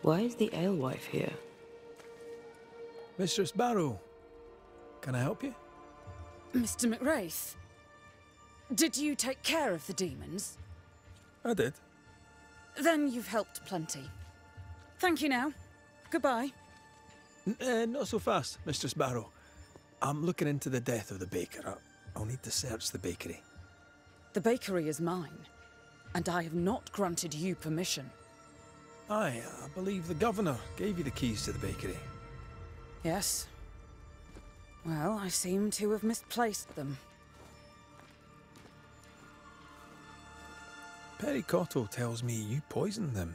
Why is the alewife here? Mistress Barrow, can I help you? Mr. McWraith, did you take care of the demons? I did. Then you've helped plenty. Thank you now. Goodbye. Not so fast, Mistress Barrow. I'm looking into the death of the baker. I'll need to search the bakery. The bakery is mine, and I have not granted you permission. Aye, I believe the governor gave you the keys to the bakery. Yes. Well, I seem to have misplaced them. Perry Cottle tells me you poisoned them.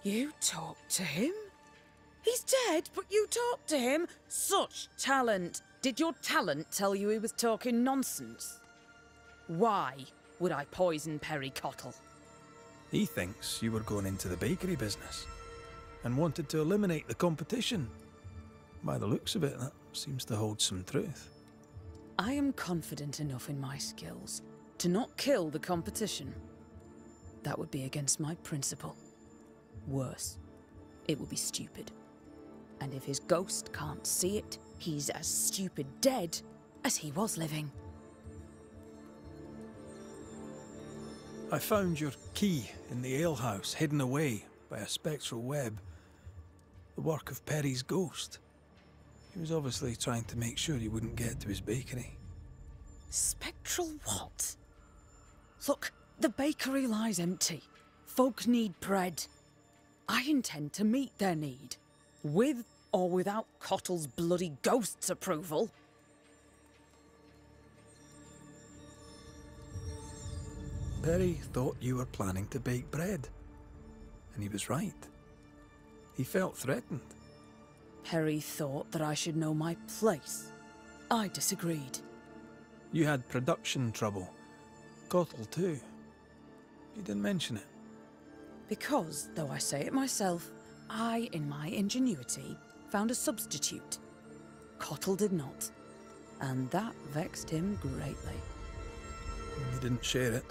You talked to him? He's dead, but you talked to him? Such talent! Did your talent tell you he was talking nonsense? Why would I poison Perry Cottle? He thinks you were going into the bakery business and wanted to eliminate the competition. By the looks of it, that seems to hold some truth. I am confident enough in my skills to not kill the competition. That would be against my principle. Worse, it would be stupid. And if his ghost can't see it, he's as stupid dead as he was living. I found your key in the alehouse, hidden away by a spectral web. The work of Perry's ghost. He was obviously trying to make sure he wouldn't get to his bakery. Spectral what? Look, the bakery lies empty. Folk need bread. I intend to meet their need, with or without Cottle's bloody ghost's approval. Perry thought you were planning to bake bread. And he was right. He felt threatened. Perry thought that I should know my place. I disagreed. You had production trouble. Cottle too. You didn't mention it. Because, though I say it myself, I, in my ingenuity, found a substitute. Cottle did not. And that vexed him greatly. You didn't share it.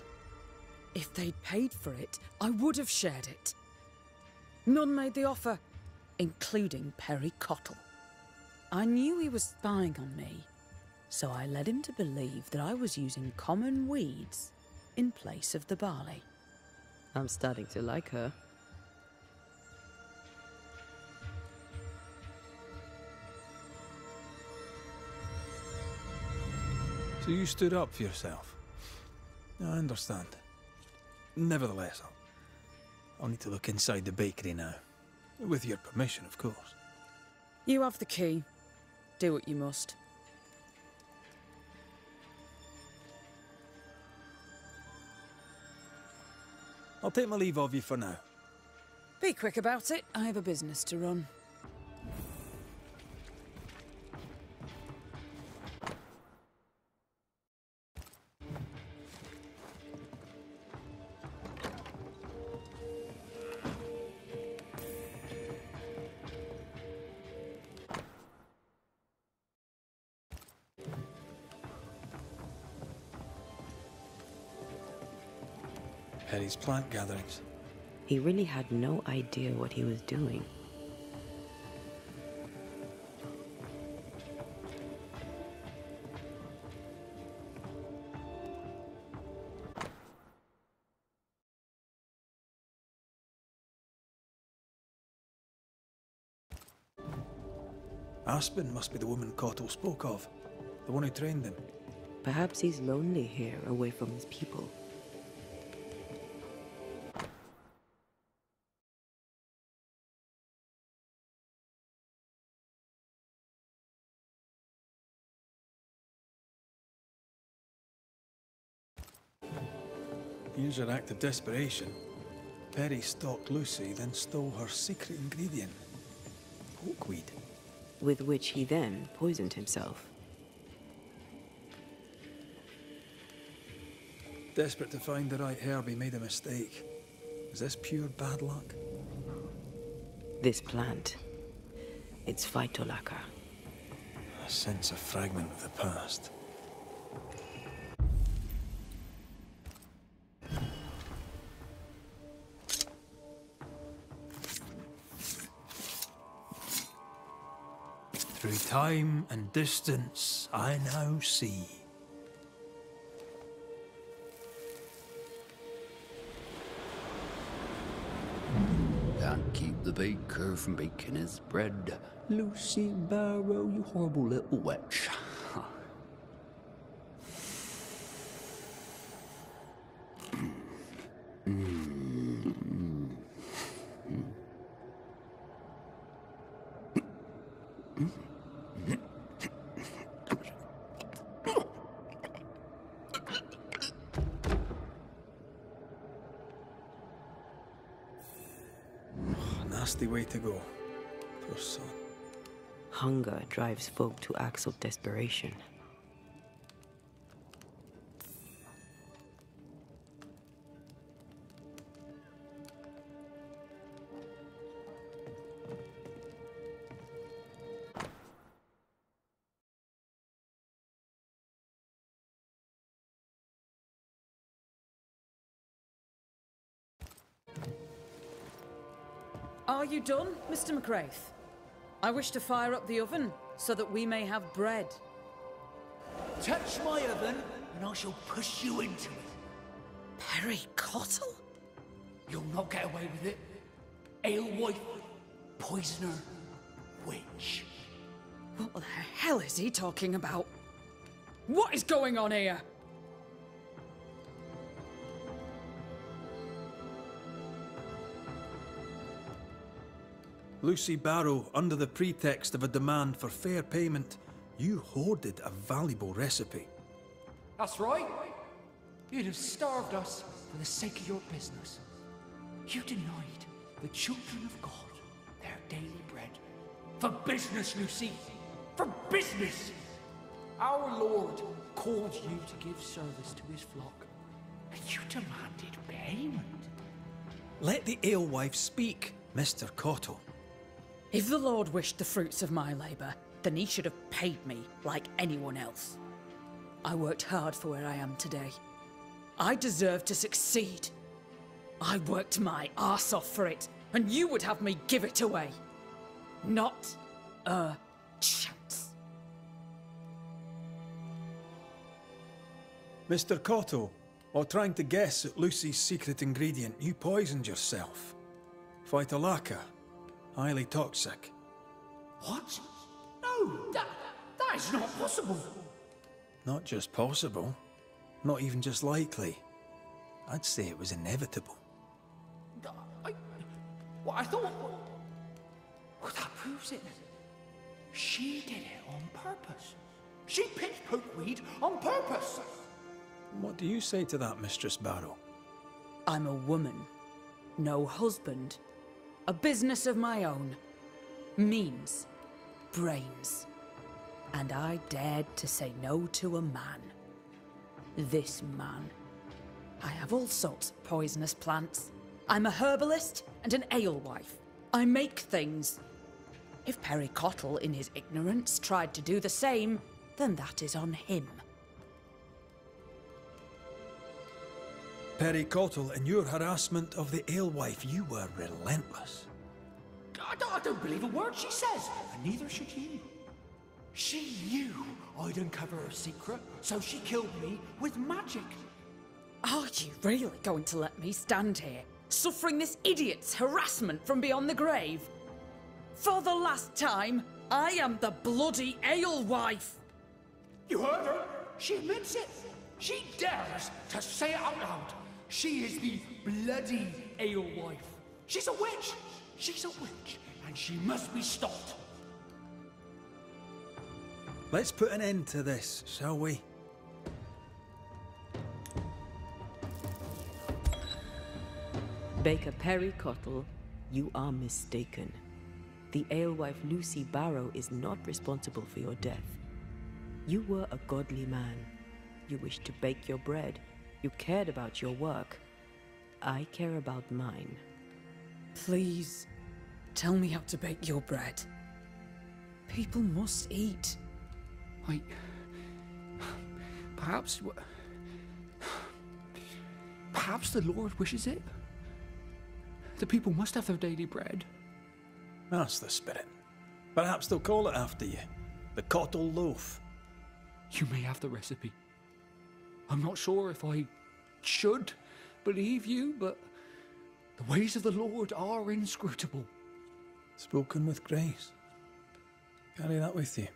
If they'd paid for it, I would have shared it. None made the offer, including Perry Cottle. I knew he was spying on me, so I led him to believe that I was using common weeds in place of the barley. I'm starting to like her. So you stood up for yourself. I understand. Nevertheless, I'll need to look inside the bakery now. With your permission, of course. You have the key. Do what you must. I'll take my leave of you for now. Be quick about it. I have a business to run. Perry's plant gatherings. He really had no idea what he was doing. Aspen must be the woman Cottle spoke of. The one who trained him. Perhaps he's lonely here, away from his people. Here's her act of desperation. Perry stalked Lucy, then stole her secret ingredient. Pokeweed. With which he then poisoned himself. Desperate to find the right herb, he made a mistake. Is this pure bad luck? This plant, it's phytolacca. I sense a fragment of the past. Through time and distance, I now see. Can't keep the baker from baking his bread. Lucy Barrow, you horrible little witch. Nasty way to go. Poor son. Hunger drives folk to acts of desperation. Are you done, Mr. McGrath? I wish to fire up the oven so that we may have bread. Touch my oven, and I shall push you into it. Perry Cottle? You'll not get away with it. Alewife, poisoner, witch. What the hell is he talking about? What is going on here? Lucy Barrow, under the pretext of a demand for fair payment, you hoarded a valuable recipe. That's right. You'd have starved us for the sake of your business. You denied the children of God their daily bread. For business, Lucy. For business! Our Lord called you to give service to his flock, and you demanded payment. Let the alewife speak, Mr. Cottle. If the Lord wished the fruits of my labour, then he should have paid me like anyone else. I worked hard for where I am today. I deserve to succeed. I worked my arse off for it, and you would have me give it away. Not a chance. Mr. Cottle, while trying to guess at Lucy's secret ingredient, you poisoned yourself. Phytolacca, highly toxic. What? No, that is not possible. Not just possible, not even just likely. I'd say it was inevitable. I thought... Well, that proves it. She did it on purpose. She picked pokeweed on purpose. What do you say to that, Mistress Barrow? I'm a woman, no husband, a business of my own, means, brains, and I dared to say no to a man. This man. I have all sorts of poisonous plants. I'm a herbalist and an alewife. I make things. If Perry Cottle, in his ignorance, tried to do the same, then that is on him. Perry Cottle, in your harassment of the alewife, you were relentless. I don't believe a word she says, and neither should you. She knew I'd uncover her secret, so she killed me with magic. Are you really going to let me stand here, suffering this idiot's harassment from beyond the grave? For the last time, I am the bloody alewife! You heard her? She admits it. She dares to say it out loud. She is the bloody alewife. She's a witch. She's a witch, and she must be stopped. Let's put an end to this, shall we? Baker Perry Cottle, you are mistaken. The alewife Lucy Barrow is not responsible for your death. You were a godly man. You wished to bake your bread. You cared about your work. I care about mine. Please, tell me how to bake your bread. People must eat. Perhaps the Lord wishes it. The people must have their daily bread. That's the spirit. Perhaps they'll call it after you. The cottle loaf. You may have the recipe. I'm not sure if I should believe you, but the ways of the Lord are inscrutable. Spoken with grace. Carry that with you.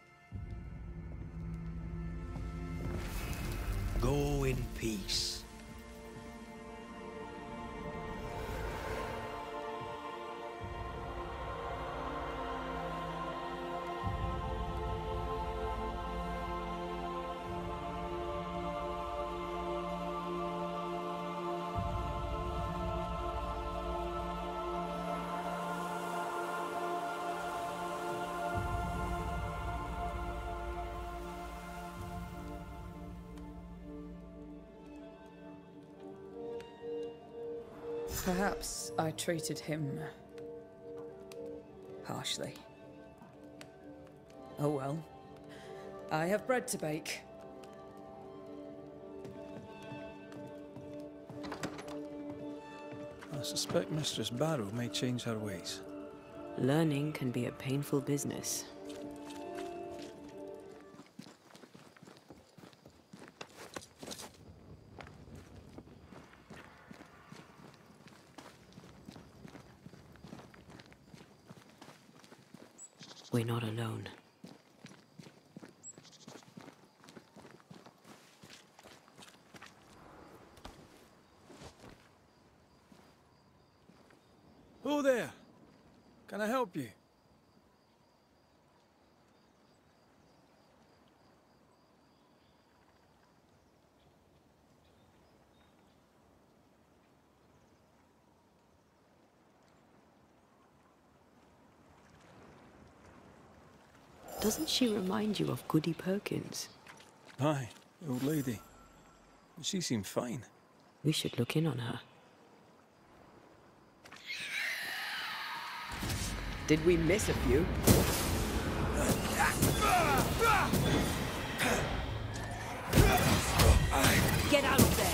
Go in peace. Perhaps I treated him harshly. Oh well. I have bread to bake. I suspect Mistress Barrow may change her ways. Learning can be a painful business. We're not alone. Oh there! Can I help you? Doesn't she remind you of Goody Perkins? Aye, the old lady. She seemed fine. We should look in on her. Did we miss a few? Get out of there!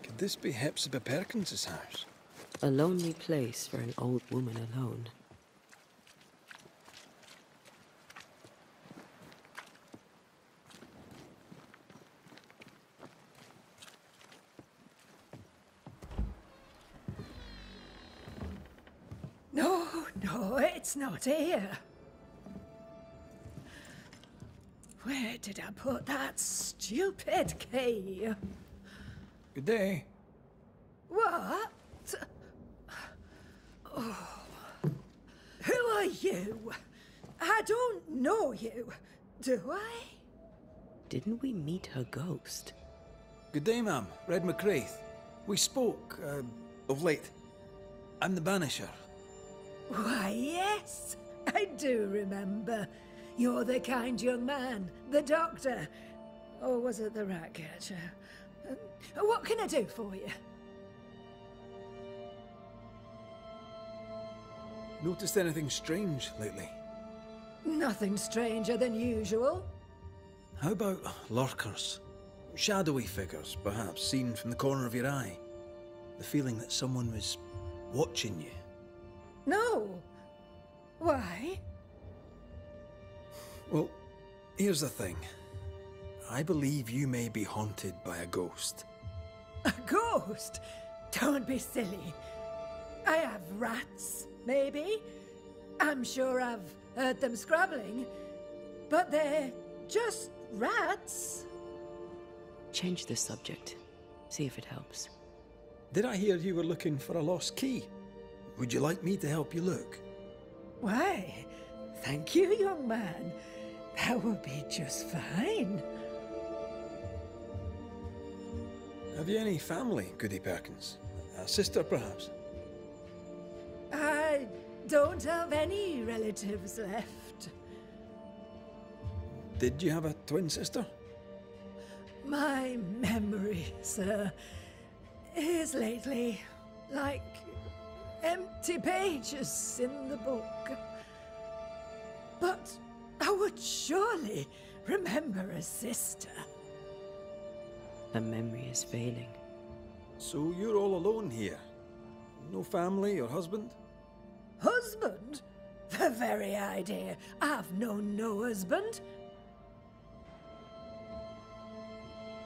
Could this be Hepzibah Perkins's house? A lonely place for an old woman alone. No, it's not here. Where did I put that stupid key? Good day. What? Oh. Who are you? I don't know you, do I? Didn't we meet her ghost? Good day, ma'am. Red McCraith. We spoke, of late. I'm the Banisher. Why, yes, I do remember. You're the kind young man, the doctor. Or was it the rat catcher? What can I do for you? Noticed anything strange lately? Nothing stranger than usual. How about lurkers? Shadowy figures, perhaps, seen from the corner of your eye. The feeling that someone was watching you. No. Why? Well, here's the thing. I believe you may be haunted by a ghost. A ghost? Don't be silly. I have rats, maybe. I'm sure I've heard them scrabbling. But they're just rats. Change the subject. See if it helps. Did I hear you were looking for a lost key? Would you like me to help you look? Why, thank you, young man. That would be just fine. Have you any family, Goody Perkins? A sister, perhaps? I don't have any relatives left. Did you have a twin sister? My memory, sir, is lately like empty pages in the book. But I would surely remember a sister. Her memory is failing. So you're all alone here? No family or husband? Husband? The very idea. I've known no husband.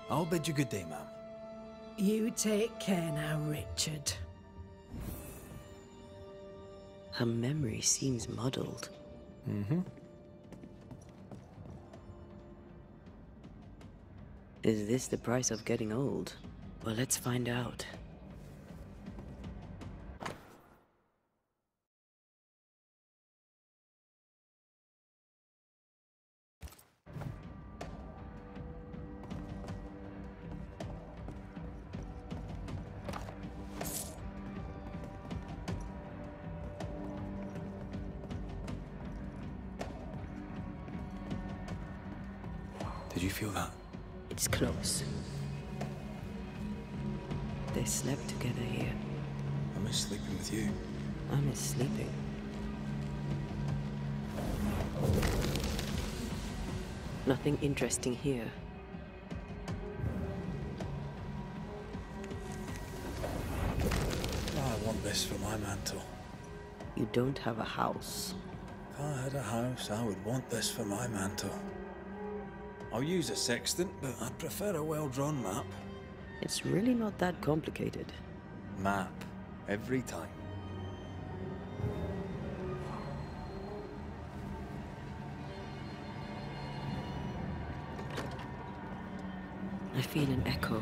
I'll bid you good day, ma'am. You take care now, Richard. Her memory seems muddled. Mm-hmm. Is this the price of getting old? Well, let's find out. Did you feel that? It's close. They slept together here. I miss sleeping with you. I miss sleeping. Nothing interesting here. I want this for my mantle. You don't have a house. If I had a house, I would want this for my mantle. I'll use a sextant, but I'd prefer a well-drawn map. It's really not that complicated. Map. Every time. I feel an echo.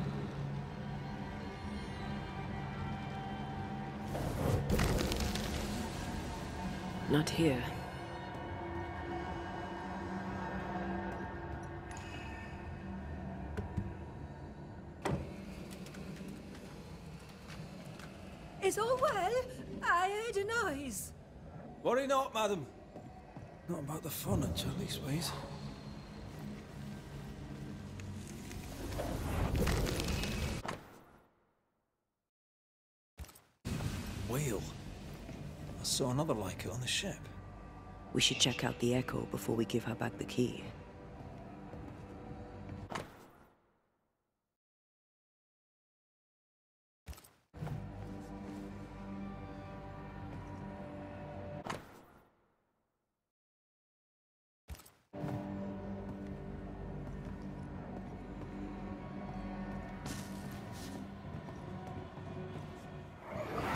Not here. Is all well? I heard a noise. Worry not, madam. Not about the furniture, leastways. Whale. I saw another like it on the ship. We should check out the echo before we give her back the key.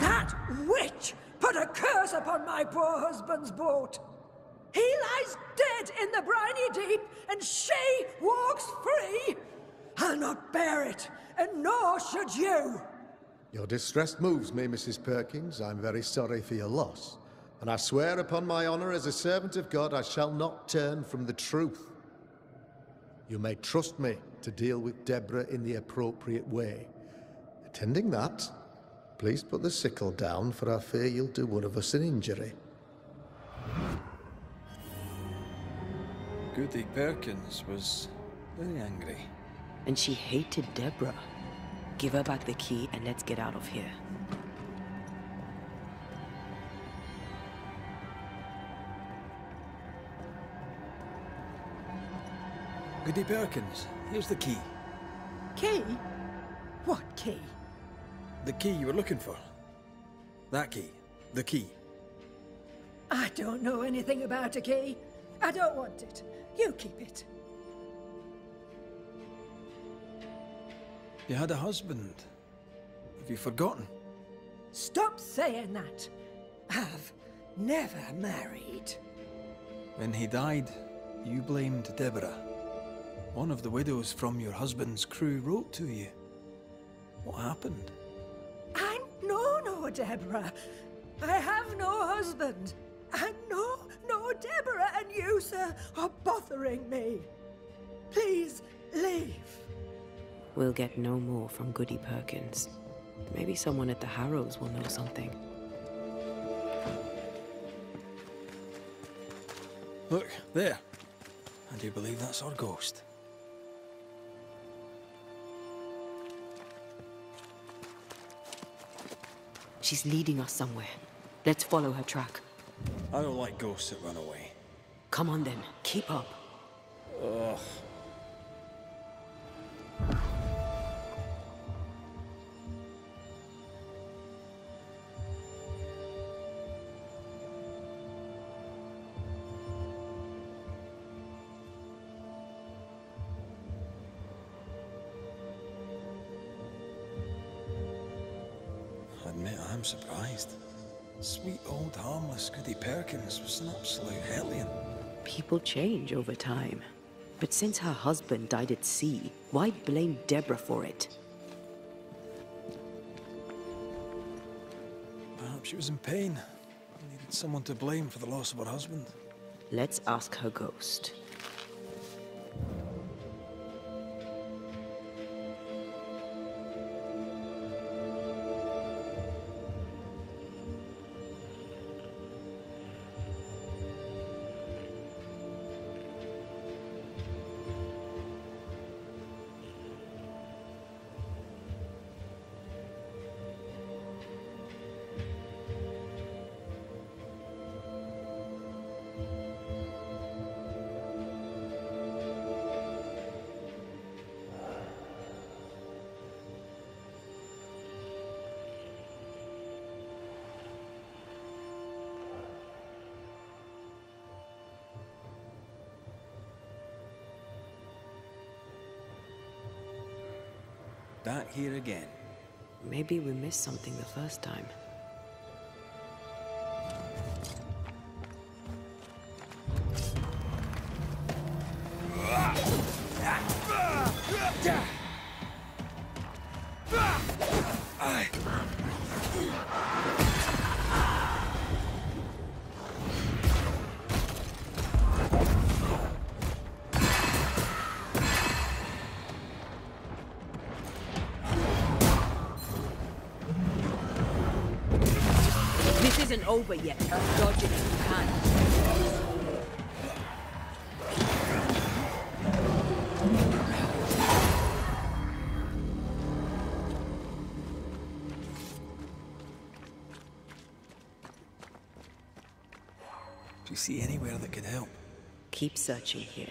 That witch put a curse upon my poor husband's boat. He lies dead in the briny deep, and she walks free. I'll not bear it, and nor should you. Your distress moves me, Mrs. Perkins. I'm very sorry for your loss. And I swear upon my honor as a servant of God, I shall not turn from the truth. You may trust me to deal with Deborah in the appropriate way. Tending that, please put the sickle down, for I fear you'll do one of us an injury. Goody Perkins was very angry. And she hated Deborah. Give her back the key and let's get out of here. Goody Perkins, here's the key. Key? What key? The key you were looking for. That key. The key. I don't know anything about a key. I don't want it. You keep it. You had a husband. Have you forgotten? Stop saying that. I've never married. When he died, you blamed Deborah. One of the widows from your husband's crew wrote to you. What happened? I know no Deborah. I have no husband. I know no Deborah, and you, sir, are bothering me. Please, leave. We'll get no more from Goody Perkins. Maybe someone at the Harrows will know something. Look, there. I do believe that's our ghost. She's leading us somewhere. Let's follow her track. I don't like ghosts that run away. Come on then, keep up. Ugh. I admit I'm surprised. Sweet old harmless Goody Perkins was an absolute hellion. People change over time. But since her husband died at sea, why blame Deborah for it? Perhaps she was in pain. Needed someone to blame for the loss of her husband. Let's ask her ghost. Back here again. Maybe we missed something the first time. This isn't over yet. Dodge it if you can. Do you see anywhere that could help? Keep searching here.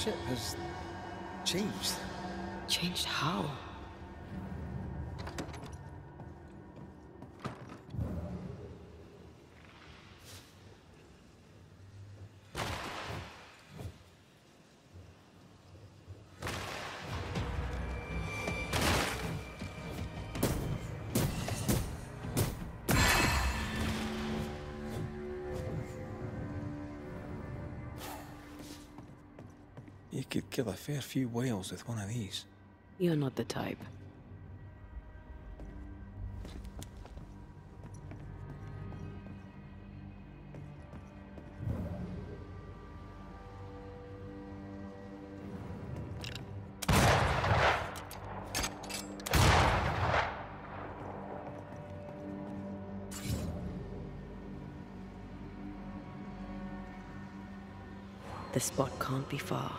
ship has changed. Changed how? You could kill a fair few whales with one of these. You're not the type. The spot can't be far.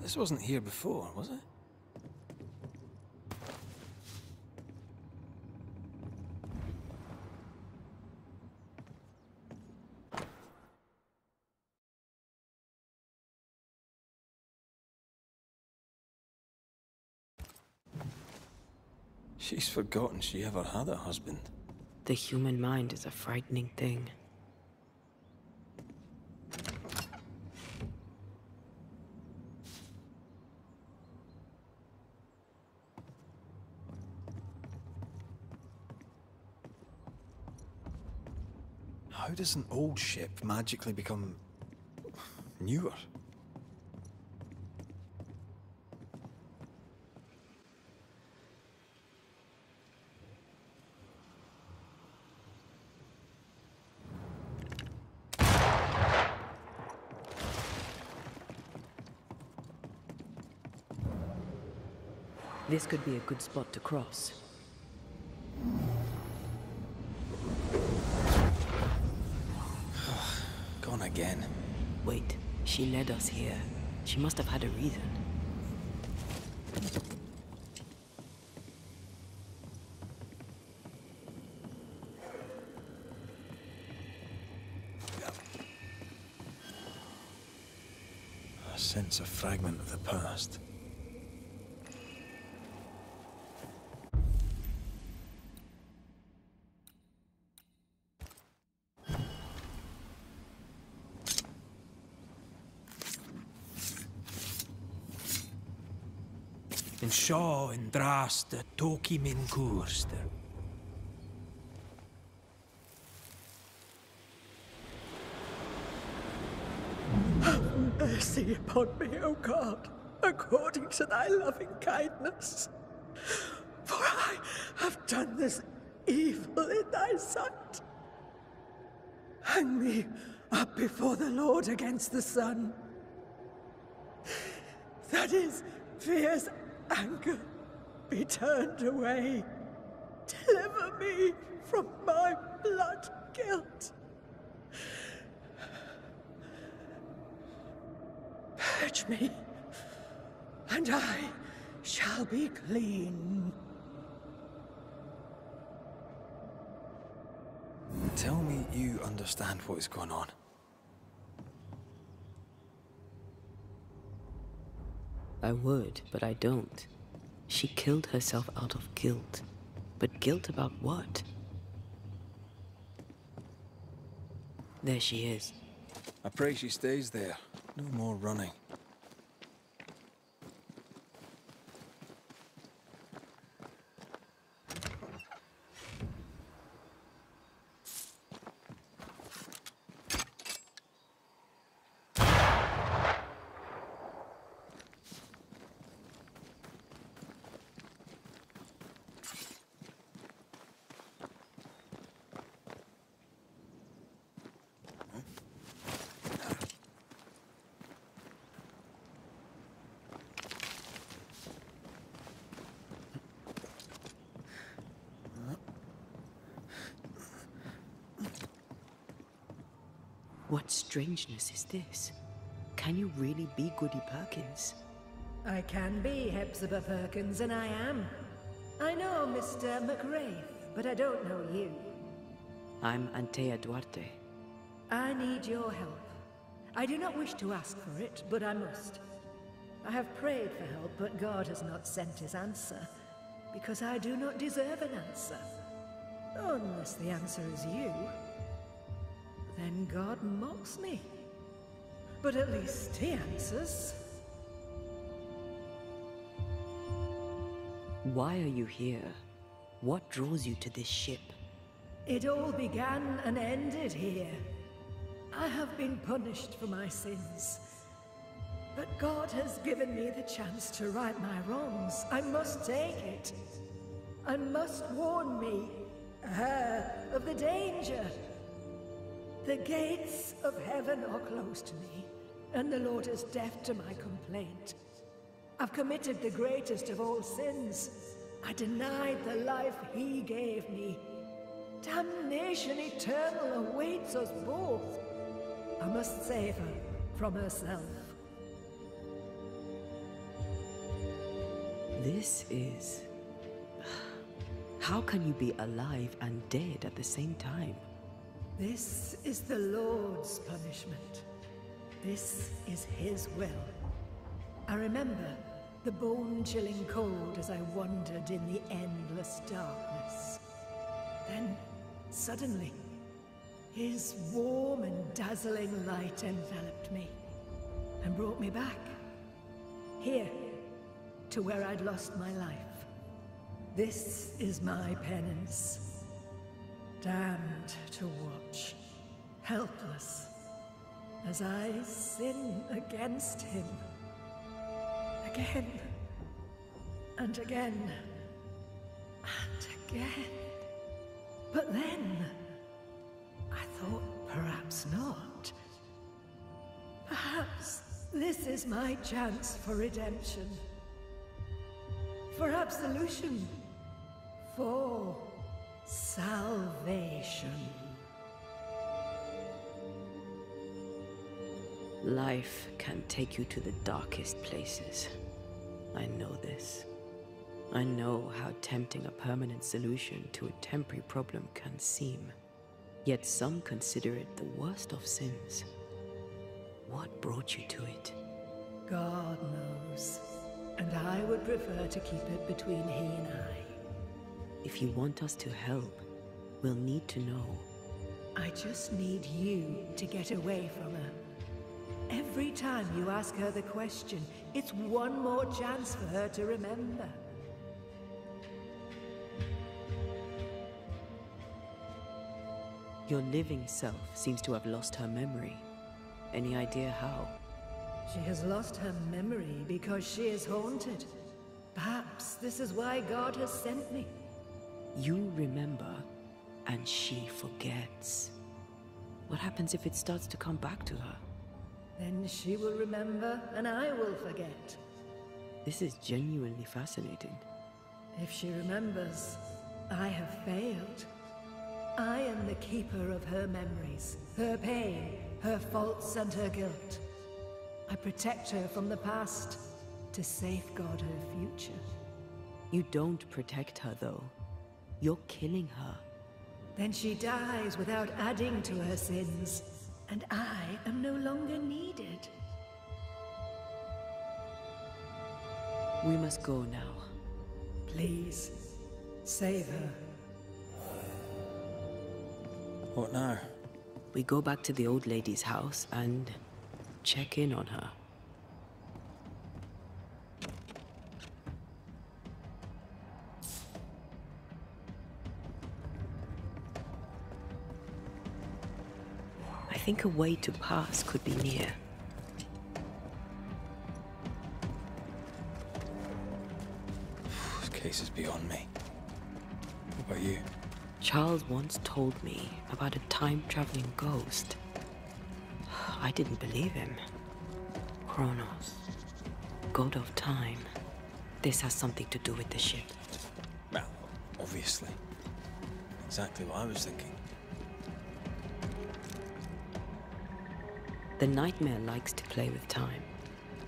This wasn't here before, was it? She's forgotten she ever had a husband. The human mind is a frightening thing. How does an old ship magically become newer? This could be a good spot to cross. Gone again. Wait, she led us here. She must have had a reason. I sense a fragment of the past. En seo in dras de toki min koerste. Have mercy upon me, O God, according to thy loving kindness. For I have done this evil in thy sight. Hang me up before the Lord against the sun. That is, fierce anger be turned away. Deliver me from my blood guilt. Purge me, and I shall be clean. Tell me you understand what is going on. I would, but I don't. She killed herself out of guilt. But guilt about what? There she is. I pray she stays there. No more running. What strangeness is this? Can you really be Goody Perkins? I can be Hepzibah Perkins, and I am. I know Mr. McRae, but I don't know you. I'm Antea Duarte. I need your help. I do not wish to ask for it, but I must. I have prayed for help, but God has not sent his answer, because I do not deserve an answer. Unless the answer is you. Then God mocks me. But at least he answers. Why are you here? What draws you to this ship? It all began and ended here. I have been punished for my sins. But God has given me the chance to right my wrongs. I must take it. I must warn me, her, of the danger. The gates of heaven are closed to me, and the Lord is deaf to my complaint. I've committed the greatest of all sins. I denied the life he gave me. Damnation eternal awaits us both. I must save her from herself. This is... How can you be alive and dead at the same time? This is the Lord's punishment. This is his will. I remember the bone-chilling cold as I wandered in the endless darkness. Then, suddenly, his warm and dazzling light enveloped me and brought me back. Here, to where I'd lost my life. This is my penance. Damned to watch, helpless, as I sin against him. Again, and again, and again. But then, I thought perhaps not. Perhaps this is my chance for redemption. For absolution. For salvation. Life can take you to the darkest places. I know this. I know how tempting a permanent solution to a temporary problem can seem. Yet some consider it the worst of sins. What brought you to it? God knows. And I would prefer to keep it between he and I. If you want us to help, we'll need to know. I just need you to get away from her. Every time you ask her the question, it's one more chance for her to remember. Your living self seems to have lost her memory. Any idea how? She has lost her memory because she is haunted. Perhaps this is why God has sent me. You remember, and she forgets. What happens if it starts to come back to her? Then she will remember, and I will forget. This is genuinely fascinating. If she remembers, I have failed. I am the keeper of her memories, her pain, her faults and her guilt. I protect her from the past to safeguard her future. You don't protect her, though. You're killing her. Then she dies without adding to her sins, and I am no longer needed. We must go now. Please, save her. What now? We go back to the old lady's house and check in on her. I think a way to pass could be near. This case is beyond me. What about you? Charles once told me about a time-traveling ghost. I didn't believe him. Kronos, god of time. This has something to do with the ship. Well, obviously. Exactly what I was thinking. The nightmare likes to play with time.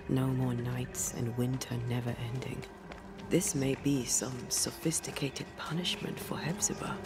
No more nights and winter never ending. This may be some sophisticated punishment for Hepzibah.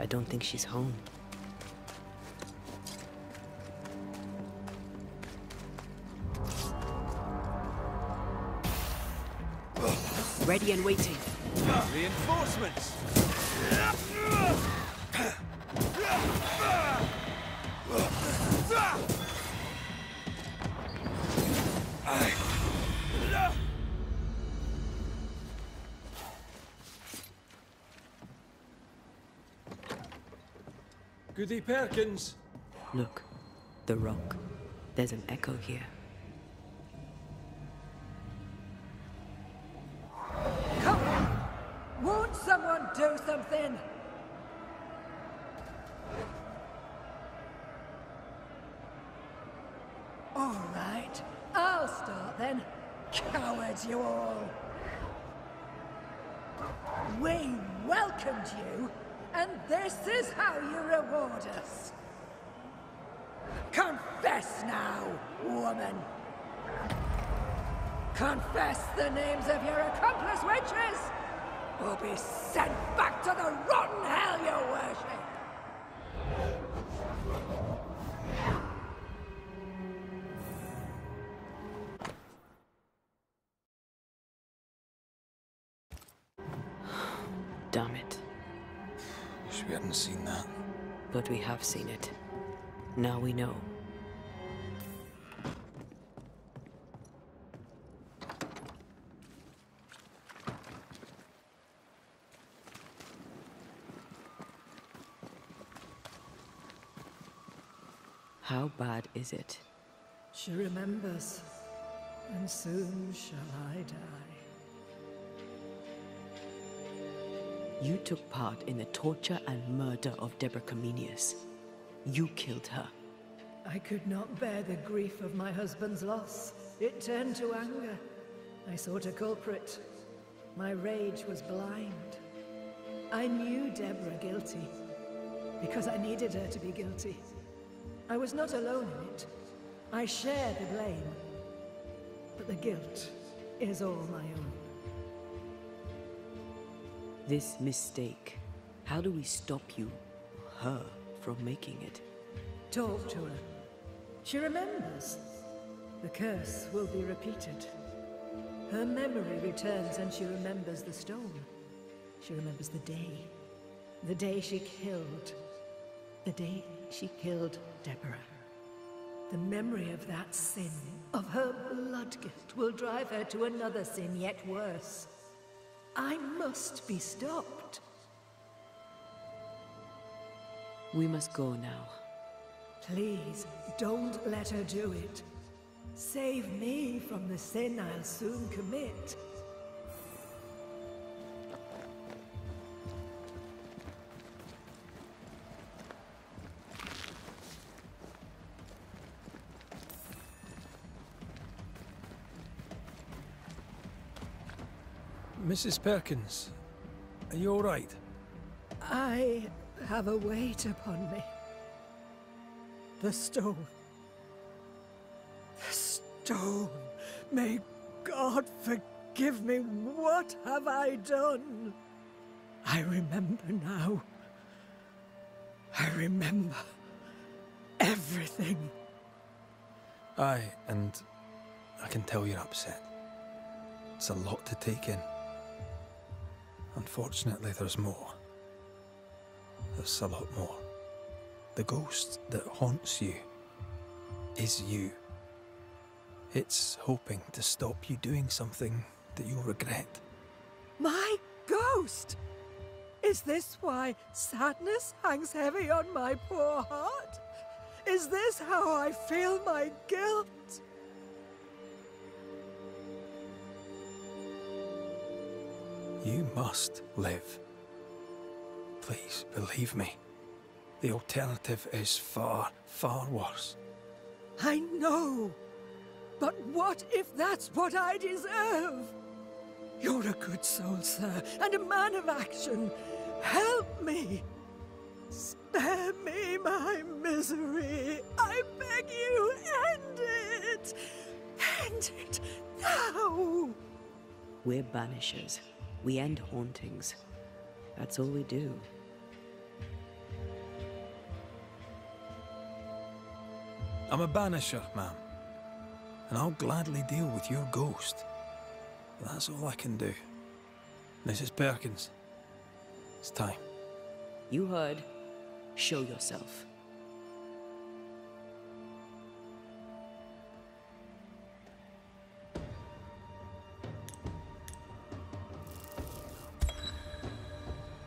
I don't think she's home. Ready and waiting. Reinforcements! Goody Perkins! Look, the rock. There's an echo here. Come on! Won't someone do something? All right, I'll start then. Cowards, you all! We welcomed you, and this is how you reward us. Confess now, woman. Confess the names of your accomplice witches, or be sent back to the rotten hell you worship. Damn it. Wish we hadn't seen that. But we have seen it. Now we know. How bad is it? She remembers, and soon shall I die. You took part in the torture and murder of Deborah Comenius. You killed her. I could not bear the grief of my husband's loss. It turned to anger. I sought a culprit. My rage was blind. I knew Deborah guilty, because I needed her to be guilty. I was not alone in it. I share the blame. But the guilt is all my own. This mistake, how do we stop you, her, from making it? Talk to her. She remembers. The curse will be repeated. Her memory returns and she remembers the stone. She remembers the day she killed. The day she killed Deborah. The memory of that sin, of her blood guilt, will drive her to another sin yet worse. I must be stopped. We must go now. Please, don't let her do it. Save me from the sin I'll soon commit. Mrs. Perkins, are you all right? I have a weight upon me. The stone. The stone. May God forgive me. What have I done? I remember now. I remember everything. Aye, and I can tell you're upset. It's a lot to take in. Unfortunately, there's more. There's a lot more. The ghost that haunts you is you. It's hoping to stop you doing something that you'll regret. My ghost! Is this why sadness hangs heavy on my poor heart? Is this how I feel my guilt? You must live. Please, believe me. The alternative is far, far worse. I know. But what if that's what I deserve? You're a good soul, sir, and a man of action. Help me. Spare me my misery. I beg you, end it. End it now. We're Banishers. We end hauntings. That's all we do. I'm a banisher, ma'am. And I'll gladly deal with your ghost. But that's all I can do. Mrs. Perkins, it's time. You heard. Show yourself.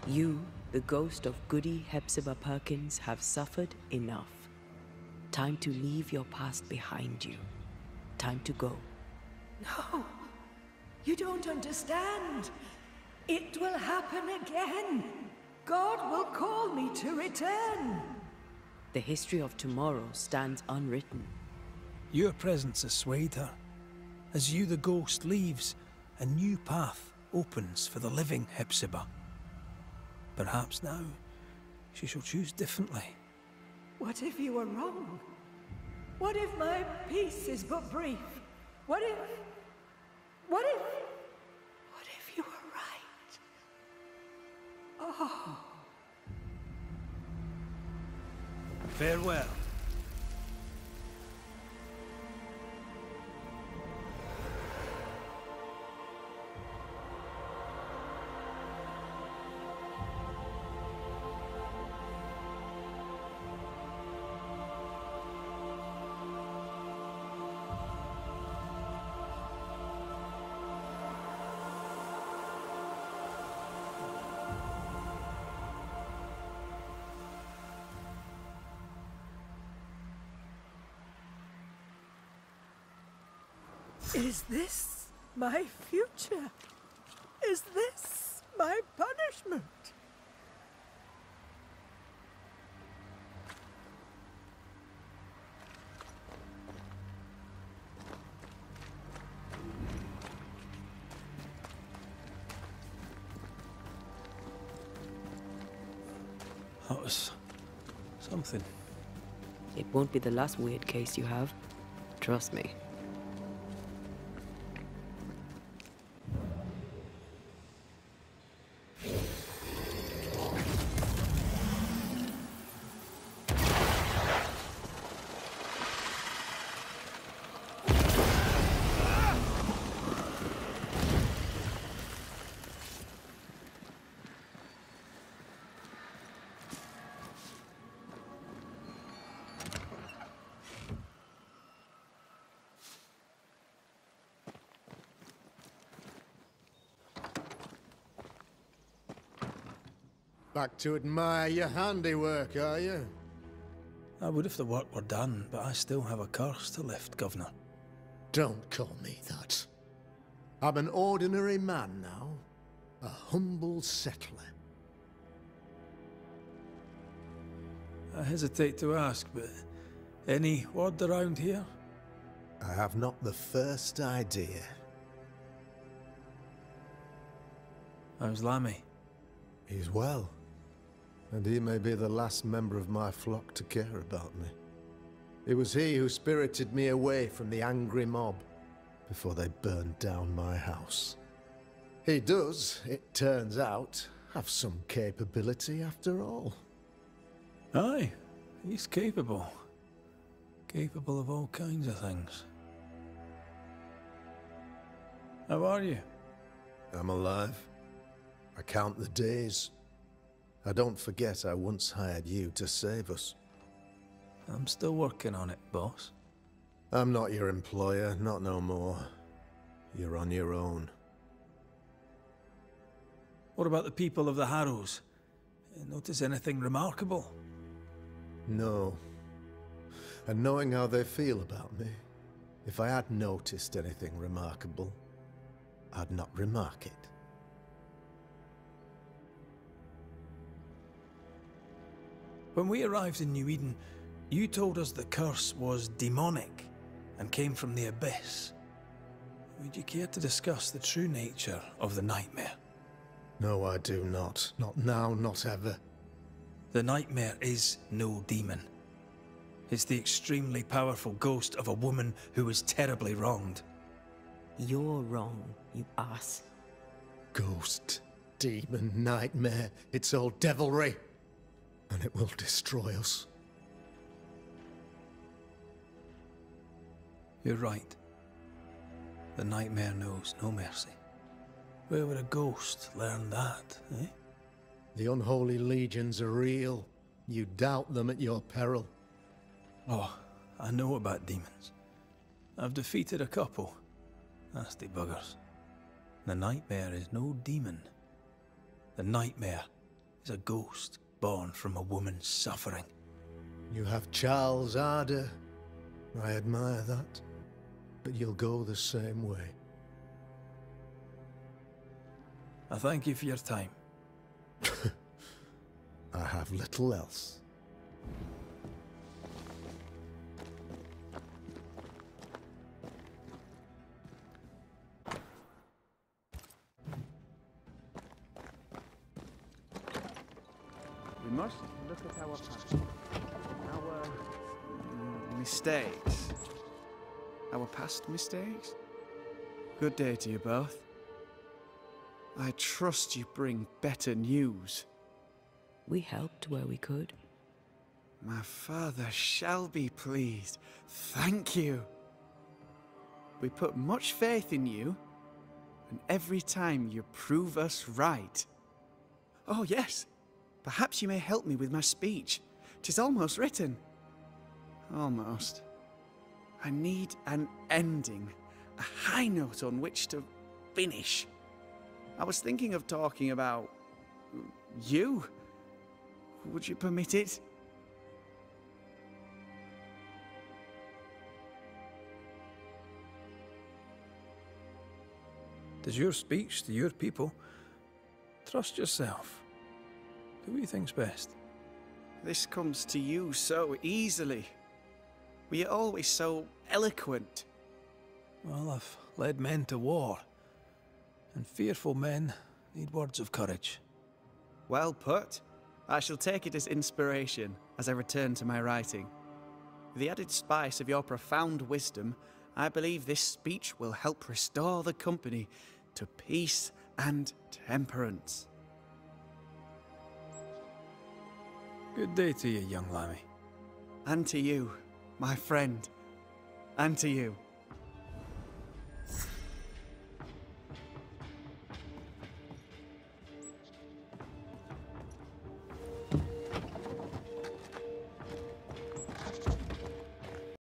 You, the ghost of Goody Hepzibah Perkins, have suffered enough. Time to leave your past behind you. Time to go. No, you don't understand. It will happen again. God will call me to return. The history of tomorrow stands unwritten. Your presence has swayed her. As you, the ghost, leaves, a new path opens for the living Hepzibah. Perhaps now, she shall choose differently. What if you were wrong? What if my peace is but brief? What if you were right? Oh. Farewell. Is this my future? Is this my punishment? That was something. It won't be the last weird case you have. Trust me. Back to admire your handiwork, are you? I would if the work were done, but I still have a curse to lift, Governor. Don't call me that. I'm an ordinary man now. A humble settler. I hesitate to ask, but any word around here? I have not the first idea. How's Lammy? He's well. And he may be the last member of my flock to care about me. It was he who spirited me away from the angry mob before they burned down my house. He does, it turns out, have some capability after all. Aye, he's capable. Capable of all kinds of things. How are you? I'm alive. I I count the days. I don't forget I once hired you to save us. I'm still working on it, boss. I'm not your employer, not no more. You're on your own. What about the people of the Harrows? Notice anything remarkable? No. And knowing how they feel about me, if I had noticed anything remarkable, I'd not remark it. When we arrived in New Eden, you told us the curse was demonic and came from the abyss. Would you care to discuss the true nature of the nightmare? No, I do not. Not now, not ever. The nightmare is no demon. It's the extremely powerful ghost of a woman who was terribly wronged. You're wrong, you ass. Ghost, demon, nightmare, it's all devilry. And it will destroy us. You're right. The nightmare knows no mercy. Where would a ghost learn that, eh? The unholy legions are real. You doubt them at your peril. Oh, I know about demons. I've defeated a couple. Nasty buggers. The nightmare is no demon. The nightmare is a ghost born from a woman's suffering. You have Charles' ardor. I admire that. But you'll go the same way. I thank you for your time. I have little else. We must look at our past, our mistakes. Our past mistakes? Good day to you both. I trust you bring better news. We helped where we could. My father shall be pleased. Thank you. We put much faith in you, and every time you prove us right. Oh yes, perhaps you may help me with my speech. 'Tis almost written. Almost. I need an ending, a high note on which to finish. I was thinking of talking about you. Would you permit it? Does your speech to your people? Trust yourself. Do what you think's best. This comes to you so easily. We are always so eloquent. Well, I've led men to war, and fearful men need words of courage. Well put. I shall take it as inspiration as I return to my writing. With the added spice of your profound wisdom, I believe this speech will help restore the company to peace and temperance. Good day to you, young lammy. And to you, my friend. And to you.